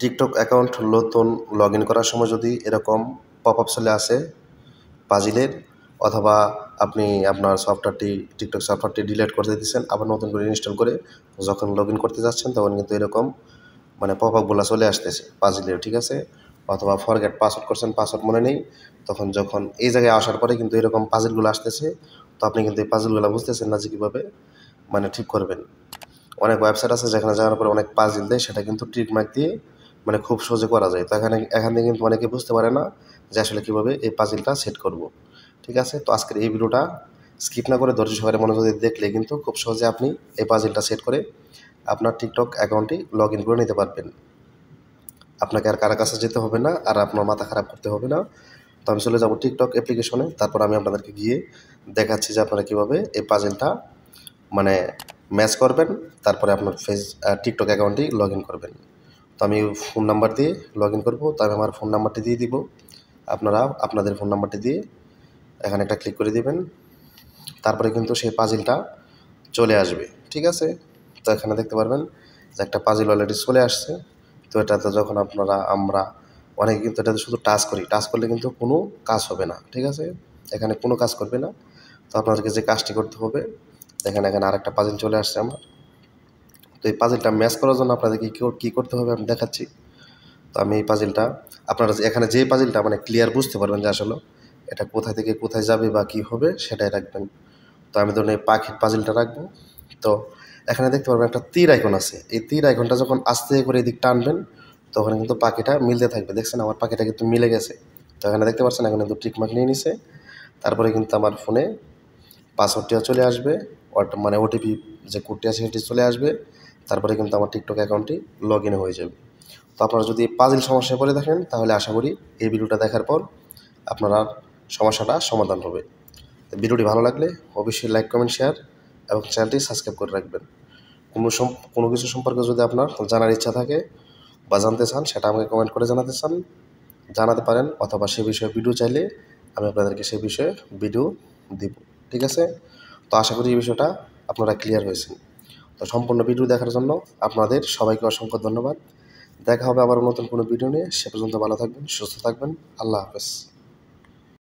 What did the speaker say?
TikTok account নতুন log in করার সময় যদি এরকম পপ আপ চলে আসে পাজিলের, অথবা আপনি আপনার সফটওয়্যারটি টিকটক সফটওয়্যারটি ডিলিট করে দিয়েছেন, আবার নতুন করে ইনস্টল করে যখন লগ ইন করতে যাচ্ছেন তখন কিন্তু এরকম পপ আপগুলো চলে আসতেছে পাজিলের, ঠিক আছে। অথবা ফরগেট পাসওয়ার্ড করছেন, পাসওয়ার্ড মনে নেই, যখন এই জায়গায় আসার পরে কিন্তু এরকম পাজিলগুলো আসতেছে। তো আপনি কিন্তু এই পাজিলগুলো বুঝতেছেন না যে কীভাবে ঠিক করবেন। অনেক ওয়েবসাইট আছে যেখানে যাওয়ার পরে অনেক পাজিল দেয়, সেটা কিন্তু ট্রিকমার্ক দিয়ে খুব সহজে করা যায়। তো এখান থেকে কিন্তু অনেকে বুঝতে পারে না যে আসলে কীভাবে এই পাজিলটা সেট করব, ঠিক আছে। তো আজকের এই ভিডিওটা স্কিপ না করে ধৈর্য সহকারে মনোযোগ দিয়ে দেখলে কিন্তু খুব সহজে আপনি এই পাজিলটা সেট করে আপনার টিকটক অ্যাকাউন্টটি লগ ইন করে নিতে পারবেন। আপনাকে আর কারো কাছে যেতে হবে না, আর আপনার মাথা খারাপ করতে হবে না। তো আমি চলে যাব টিকটক অ্যাপ্লিকেশনে, তারপর আমি আপনাদেরকে গিয়ে দেখাচ্ছি যে আপনারা কীভাবে এই পাজিলটা ম্যাচ করবেন, তারপরে আপনার টিকটক অ্যাকাউন্টটি লগ ইন করবেন। তো আমি ফোন নাম্বার দিয়ে লগ ইন করবো। তো আমি আমার ফোন নাম্বারটি দিয়ে দিব, আপনারা আপনাদের ফোন নাম্বারটি দিয়ে এখানে একটা ক্লিক করে দিবেন। তারপরে কিন্তু সেই পাজিলটা চলে আসবে, ঠিক আছে। তো এখানে দেখতে পারবেন যে একটা পাজিল অলরেডি চলে আসছে। তো এটাতে যখন আমরা অনেকে কিন্তু এটাতে শুধু টাচ করলে কিন্তু কোনো কাজ হবে না, ঠিক আছে। এখানে কোনো কাজ করবে না। তো আপনাদেরকে যে কাজটি করতে হবে, এখানে আরেকটা পাজিল চলে আসছে আমার। তো এই পাজিলটা ম্যাচ করার জন্য আপনাদেরকে কী করতে হবে আমি দেখাচ্ছি। তো আমি এই পাজিলটা আপনারা এখানে যে পাজিলটা ক্লিয়ার বুঝতে পারবেন যে আসলে এটা কোথা থেকে কোথায় যাবে বা কী হবে সেটাই রাখবেন। তো আমি ধরুন এই পাখির পাজিলটা রাখবো। তো এখানে দেখতে পারবেন একটা তীর আইকন আছে। এই তীর আইকনটা যখন আস্তে করে এদিক টানবেন তখন কিন্তু পাখিটা মিলতে থাকবে। দেখছেন আমার পাখিটা কিন্তু মিলে গেছে। তো এখানে দেখতে পাচ্ছেন এখানে কিন্তু টিকমার্ক নিয়ে নিছে। তারপরে কিন্তু আমার ফোনে পাসওয়ার্ডটিও চলে আসবে, ওটিপি যে কোডটি আছে সেটি চলে আসবে। তারপরে কিন্তু আমার টিকটক অ্যাকাউন্টটি লগ ইন হয়ে যাবে। তো আপনারা যদি পাজিল সমস্যায় পড়ে থাকেন তাহলে আশা করি এই ভিডিওটা দেখার পর আপনার সমস্যাটা সমাধান হবে। তো ভিডিওটি ভালো লাগলে অবশ্যই লাইক, কমেন্ট, শেয়ার এবং চ্যানেলটি সাবস্ক্রাইব করে রাখবেন। কোনো কিছু সম্পর্কে যদি আপনার জানার ইচ্ছা থাকে বা জানতে চান, সেটা আমাকে কমেন্ট করে জানাতে পারেন, অথবা সে বিষয়ে ভিডিও চাইলে আমি আপনাদেরকে সেই বিষয়ে ভিডিও দিব, ঠিক আছে। তো আশা করি এই বিষয়টা আপনারা ক্লিয়ার হয়েছেন। তো সম্পূর্ণ ভিডিও দেখার জন্য আপনাদের সবাইকে অসংখ্য ধন্যবাদ। দেখা হবে আবার নতুন কোনো ভিডিও নিয়ে। সে পর্যন্ত ভালো থাকবেন, সুস্থ থাকবেন। আল্লাহ হাফেজ।